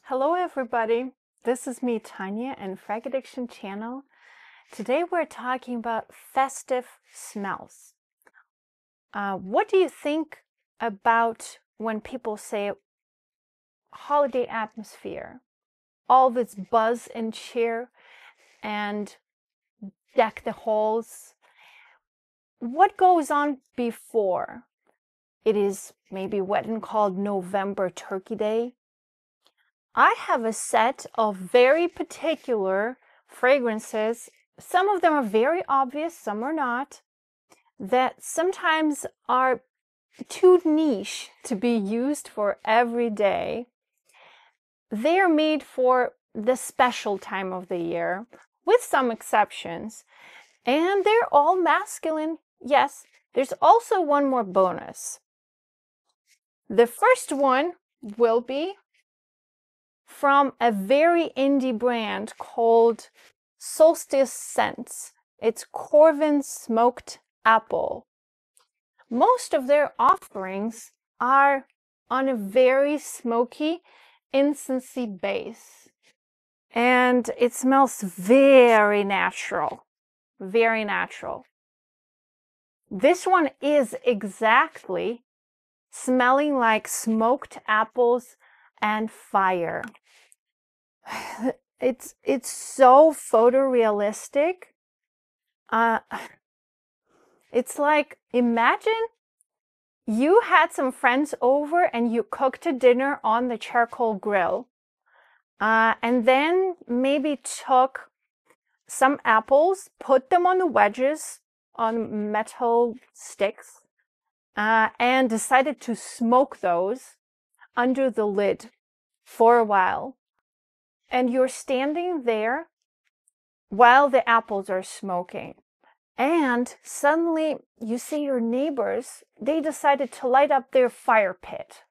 Hello everybody, this is me Tanya and Frag Addiction channel. Today we're talking about festive smells. What do you think about when people say holiday atmosphere? All this buzz and cheer and deck the halls. What goes on before? It is maybe what is called November Turkey Day. I have a set of very particular fragrances. Some of them are very obvious, some are not, that sometimes are too niche to be used for every day. They are made for the special time of the year, with some exceptions, and they're all masculine. Yes, there's also one more bonus. The first one will be from a very indie brand called Solstice Scents. It's Corvin Smoked Apple. Most of their offerings are on a very smoky, incensey base. And it smells very natural. Very natural. This one is exactly smelling like smoked apples and fire. It's so photorealistic. It's like, imagine you had some friends over and you cooked a dinner on the charcoal grill, and then maybe took some apples, put them on the wedges on metal sticks, and decided to smoke those under the lid for a while. And you're standing there while the apples are smoking. And suddenly you see your neighbors, they decided to light up their fire pit.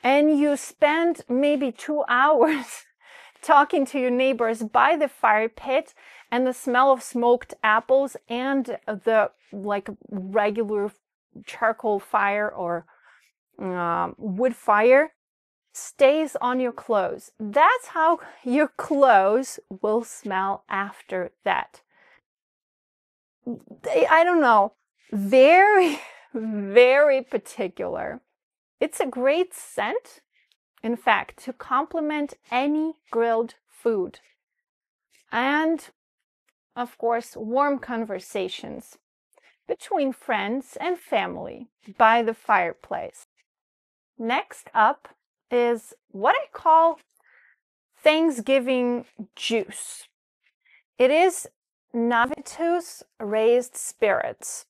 And you spend maybe 2 hours talking to your neighbors by the fire pit, and the smell of smoked apples and the regular charcoal fire or wood fire stays on your clothes. That's how your clothes will smell after that. I don't know, very, very particular. It's a great scent, in fact, to complement any grilled food. And, of course, warm conversations between friends and family by the fireplace. Next up is what I call Thanksgiving juice. It is Navitus raised spirits.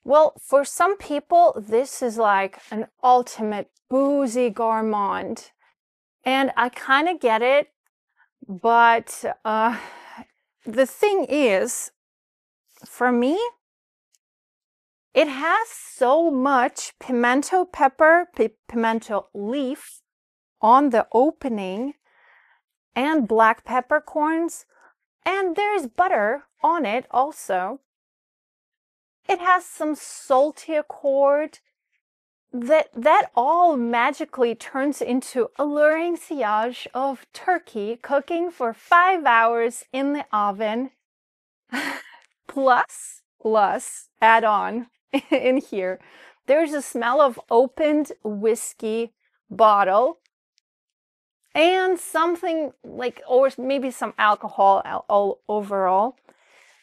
Well, for some people, this is like an ultimate boozy gourmand. And I kind of get it, but the thing is, for me, it has so much pimento pepper, pimento leaf on the opening, and black peppercorns, and there's butter on it also. It has some salty accord that all magically turns into alluring sillage of turkey cooking for 5 hours in the oven. Plus, add on in here, there's a smell of opened whiskey bottle and something like, or maybe some alcohol overall.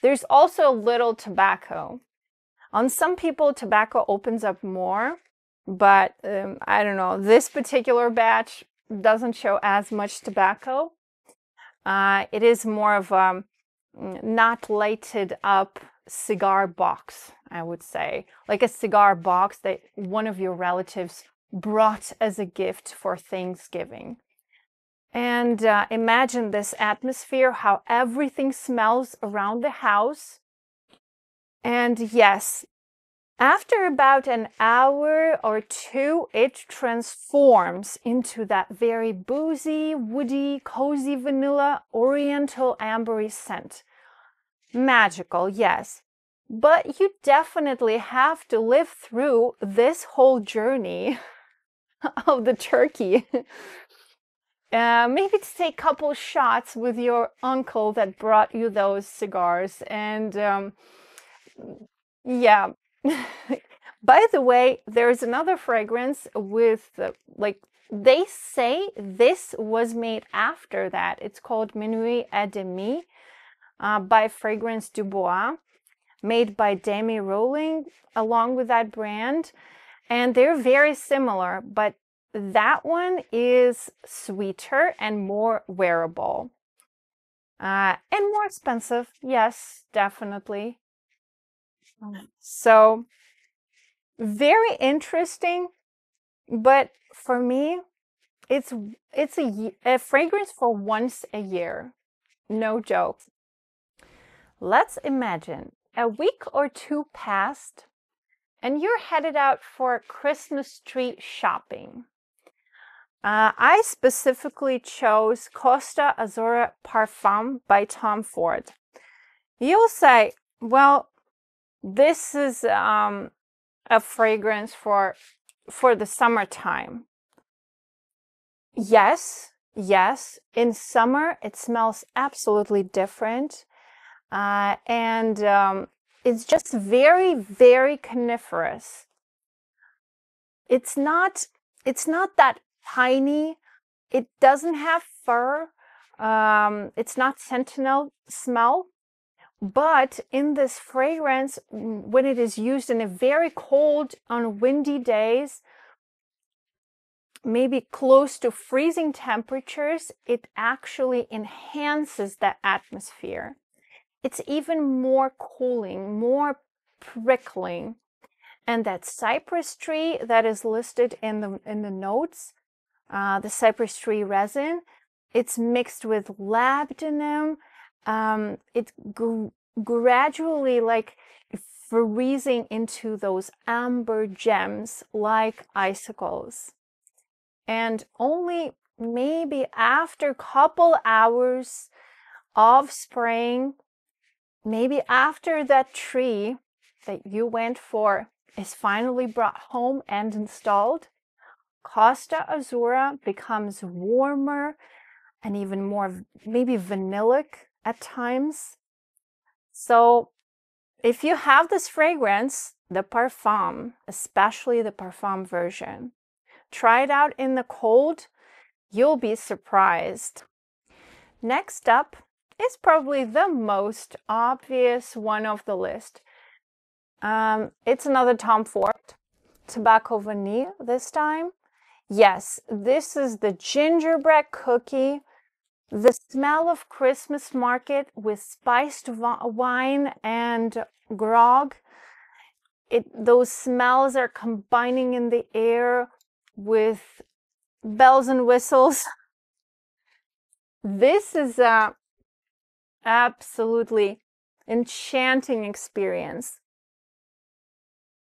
There's also a little tobacco. On some people, tobacco opens up more, but I don't know, this particular batch doesn't show as much tobacco. It is more of a not lighted up cigar box, I would say, like a cigar box that one of your relatives brought as a gift for Thanksgiving. And imagine this atmosphere, how everything smells around the house. And yes, after about an hour or two, it transforms into that very boozy, woody, cozy vanilla, oriental ambery scent. Magical, yes, but you definitely have to live through this whole journey of the turkey maybe to take a couple shots with your uncle that brought you those cigars. And yeah. By the way, there's another fragrance with like they say this was made after that. It's called Minuit et Demi by Fragrance Du Bois, made by Demi Rolling along with that brand. And they're very similar, but that one is sweeter and more wearable. And more expensive. Yes, definitely. So very interesting, but for me, it's a fragrance for once a year. No joke. Let's imagine a week or two passed and you're headed out for Christmas tree shopping. I specifically chose Costa Azzurra Parfum by Tom Ford. You'll say, well, this is a fragrance for the summertime. Yes, yes. In summer, it smells absolutely different. And it's just very, very coniferous. It's not that tiny. It doesn't have fur. It's not sentinel smell. But in this fragrance, when it is used in a very cold, on windy days, maybe close to freezing temperatures, it actually enhances the atmosphere. It's even more cooling, more prickling. And that cypress tree that is listed in the notes, the cypress tree resin, it's mixed with labdanum. It gradually like freezing into those amber gems like icicles. And only maybe after a couple hours of spraying, maybe after that tree that you went for is finally brought home and installed, Costa Azzurra becomes warmer and even more maybe vanillic at times. So if you have this fragrance, the Parfum, especially the Parfum version, try it out in the cold. You'll be surprised. Next up is probably the most obvious one of the list. It's another Tom Ford, Tobacco Vanille this time. Yes, this is the gingerbread cookie, the smell of Christmas market with spiced wine and grog. Those smells are combining in the air with bells and whistles. This is a absolutely enchanting experience.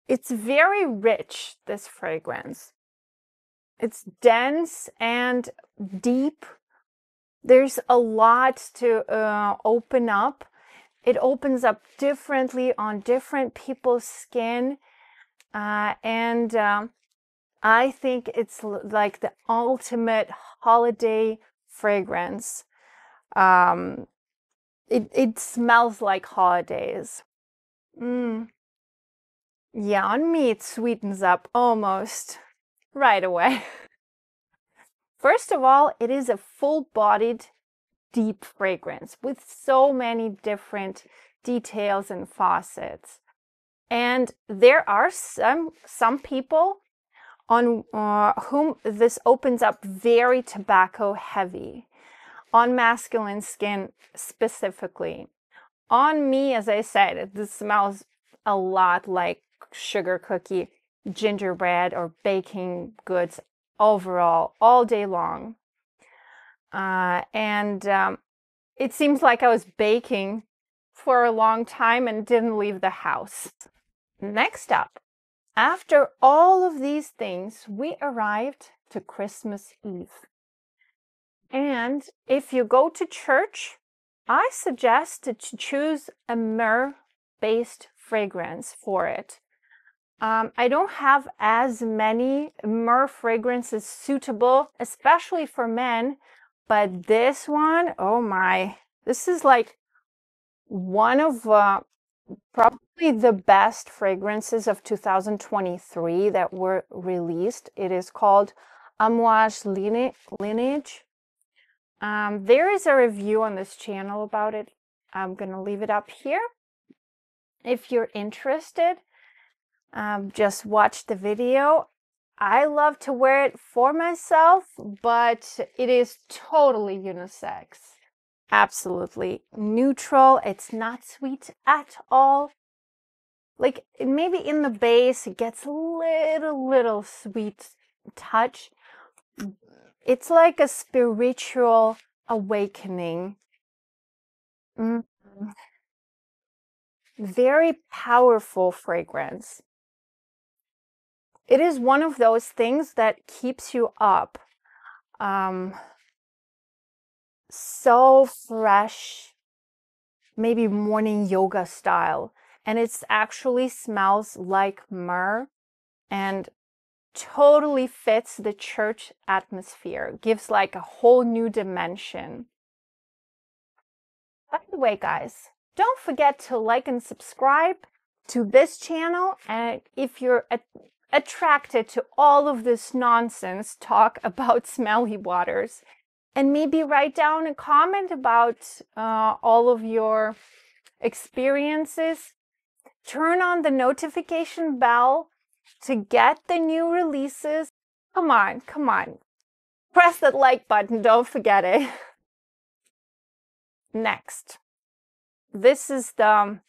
It's very rich, this fragrance. It's dense and deep. There's a lot to open up. It opens up differently on different people's skin. And I think it's like the ultimate holiday fragrance. It smells like holidays. Yeah, on me it sweetens up almost right away. First of all, it is a full-bodied, deep fragrance with so many different details and facets. And there are some people on whom this opens up very tobacco heavy, on masculine skin specifically. On me, as I said, this smells a lot like sugar cookie, gingerbread, or baking goods overall, all day long. It seems like I was baking for a long time and didn't leave the house. Next up, after all of these things, we arrived to Christmas Eve. And if you go to church, I suggest to choose a myrrh-based fragrance for it. I don't have as many myrrh fragrances suitable, especially for men, but this one, oh my, this is like one of probably the best fragrances of 2023 that were released. It is called Amouage Lineage. There is a review on this channel about it. I'm gonna leave it up here. If you're interested, just watch the video. I love to wear it for myself, but it is totally unisex. Absolutely neutral. It's not sweet at all. Like maybe in the base it gets a little sweet touch. It's like a spiritual awakening. Very powerful fragrance. It is one of those things that keeps you up. So fresh, maybe morning yoga style. And it actually smells like myrrh and totally fits the church atmosphere. Gives like a whole new dimension. By the way, guys, don't forget to like and subscribe to this channel. And if you're attracted to all of this nonsense talk about smelly waters, and maybe write down a comment about all of your experiences. Turn on the notification bell to get the new releases. Come on, come on. Press that like button, don't forget it. Next. This is the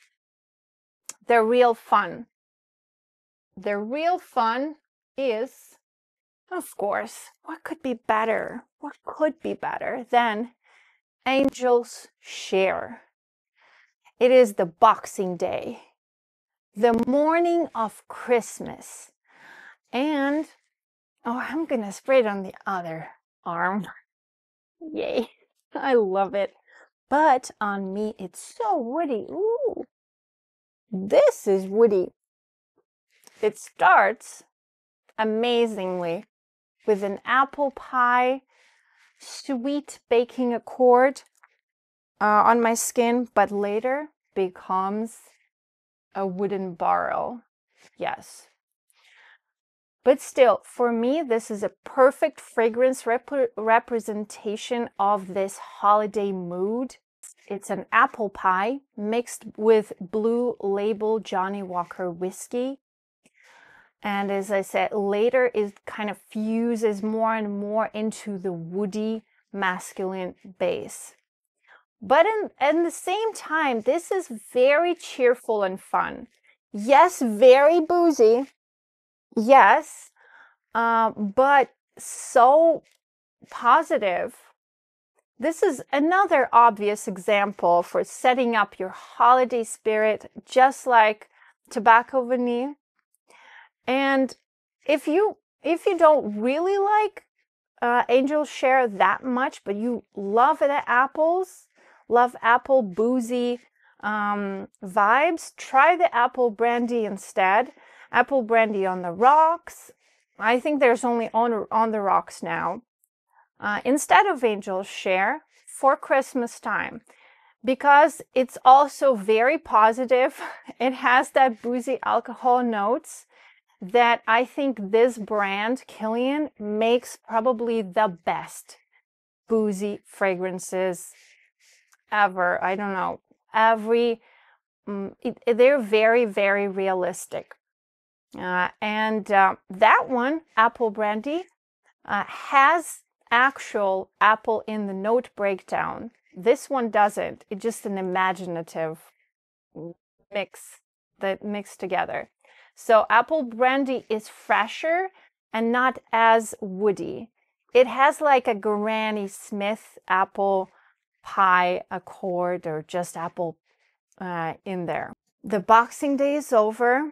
real fun. The real fun is, of course, what could be better? What could be better than Angel's Share? It is the Boxing Day, the morning of Christmas. And, oh, I'm gonna spray it on the other arm. Yay, I love it. But on me, it's so woody. Ooh, this is woody. It starts amazingly with an apple pie, sweet baking accord on my skin, but later becomes a wooden barrel. Yes. But still, for me, this is a perfect fragrance representation of this holiday mood. It's an apple pie mixed with Blue Label Johnnie Walker whiskey. And as I said, later it kind of fuses more and more into the woody masculine base. But at the same time, this is very cheerful and fun. Yes, very boozy. Yes, but so positive. This is another obvious example for setting up your holiday spirit, just like Tobacco Vanille. And if you don't really like Angel's Share that much, but you love the apples, love apple boozy vibes, try the apple brandy instead. Apple brandy on the rocks. I think there's only on the rocks now. Instead of Angel's Share for Christmas time, because it's also very positive. It has that boozy alcohol notes that I think this brand, Kilian, makes probably the best boozy fragrances ever. I don't know. They're very, very realistic. And that one, Apple Brandy, has actual apple in the note breakdown. This one doesn't. It's just an imaginative mix that mixed together. So Apple Brandy is fresher and not as woody. It has like a Granny Smith apple pie accord or just apple in there. The Boxing Day is over,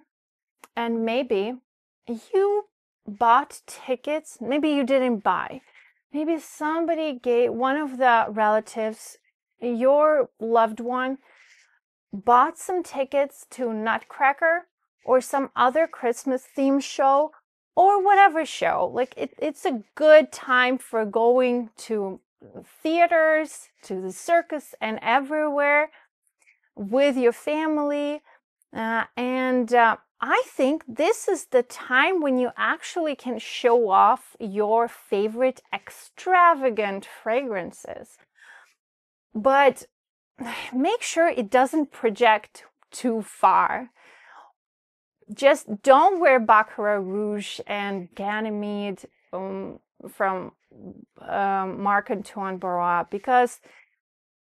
and maybe you bought tickets. Maybe you didn't buy. Maybe somebody gave, one of the relatives, your loved one, bought some tickets to Nutcracker or some other Christmas theme show or whatever show. Like it's a good time for going to theaters, to the circus, and everywhere with your family. I think this is the time when you actually can show off your favorite extravagant fragrances. But make sure it doesn't project too far. Just don't wear Baccarat Rouge and Ganymede from Marc Antoine Barrois, because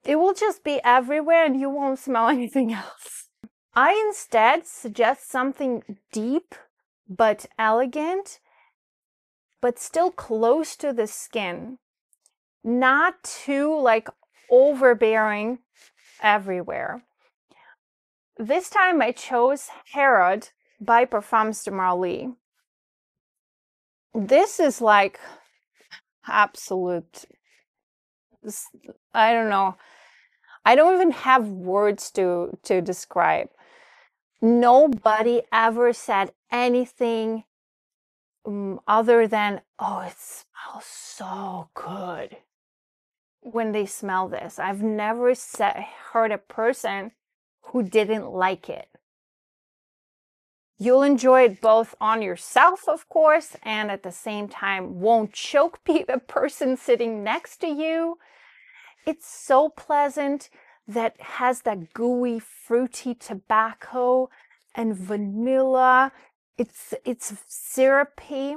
it will just be everywhere and you won't smell anything else. I instead suggest something deep but elegant, but still close to the skin. Not too like overbearing everywhere. This time I chose Herod by Parfums de Marly. This is like absolute, I don't know. I don't even have words to describe. Nobody ever said anything other than, oh, it smells so good when they smell this. I've never heard a person who didn't like it. You'll enjoy it both on yourself, of course, and at the same time won't choke a person sitting next to you. It's so pleasant, that has that gooey, fruity tobacco and vanilla. It's syrupy.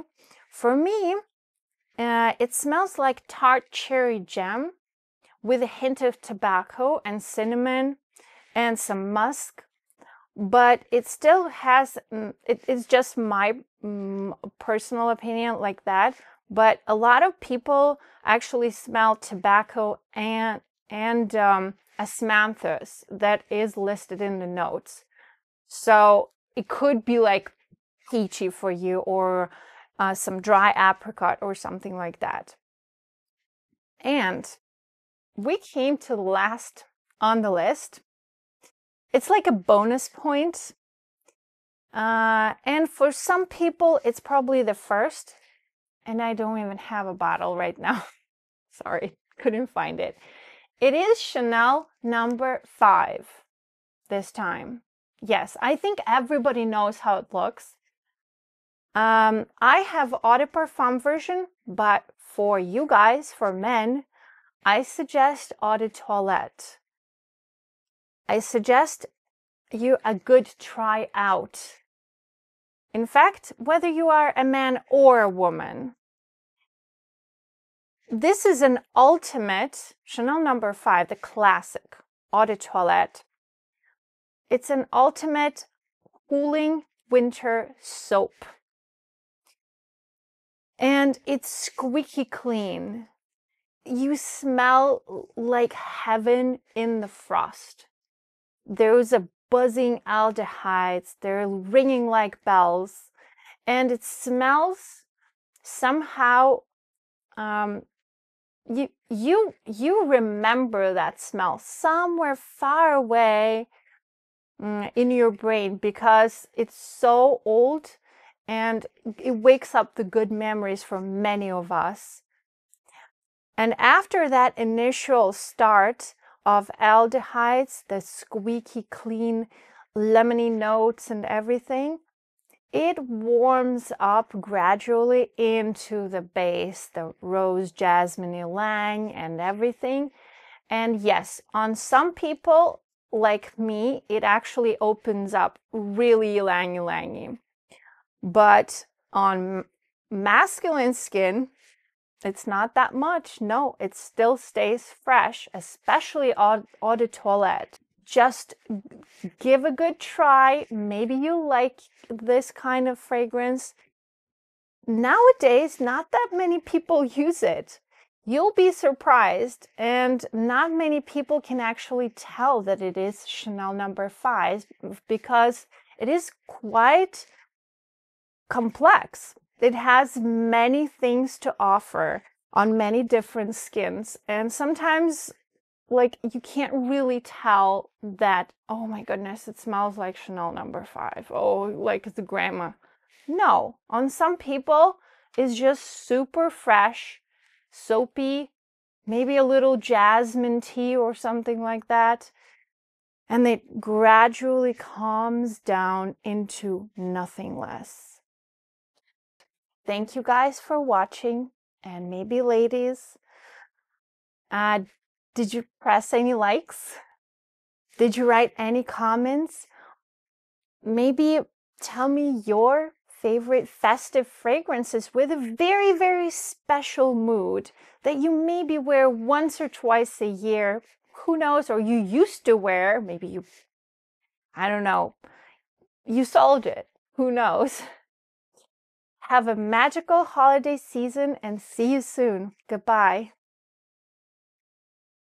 For me, it smells like tart cherry jam with a hint of tobacco and cinnamon and some musk. But it still has, it's just my personal opinion like that. But a lot of people actually smell tobacco and Asmanthus that is listed in the notes. So it could be like peachy for you, or some dry apricot or something like that. And we came to the last on the list. It's like a bonus point. And for some people, it's probably the first. And I don't even have a bottle right now. Sorry, couldn't find it. It is Chanel number 5 this time. Yes, I think everybody knows how it looks. I have Eau de Parfum version, but for you guys, for men, I suggest Eau de Toilette. I suggest you a good try out. In fact, whether you are a man or a woman, this is an ultimate Chanel number 5, the classic Eau de Toilette. It's an ultimate cooling winter soap. And it's squeaky clean. You smell like heaven in the frost. There's a buzzing aldehydes, they're ringing like bells, and it smells somehow, you remember that smell somewhere far away in your brain, because it's so old and it wakes up the good memories for many of us. And after that initial start of aldehydes, the squeaky clean lemony notes and everything, it warms up gradually into the base, the rose, jasmine, ylang and everything. And yes, on some people like me, it actually opens up really ylang-ylangy. But on masculine skin, it's not that much. No, it still stays fresh, especially Eau de Toilette. Just give a good try. Maybe you like this kind of fragrance. Nowadays, not that many people use it. You'll be surprised, and not many people can actually tell that it is Chanel number 5, because it is quite complex. It has many things to offer on many different skins, and sometimes like you can't really tell that, oh my goodness, it smells like Chanel No. 5. Oh, like the grandma. No, on some people, it's just super fresh, soapy, maybe a little jasmine tea or something like that. And it gradually calms down into nothing less. Thank you guys for watching. And maybe ladies, did you press any likes? Did you write any comments? Maybe tell me your favorite festive fragrances with a very, very special mood that you maybe wear once or twice a year. Who knows? Or you used to wear, maybe you, I don't know, you sold it. Who knows? Have a magical holiday season and see you soon. Goodbye.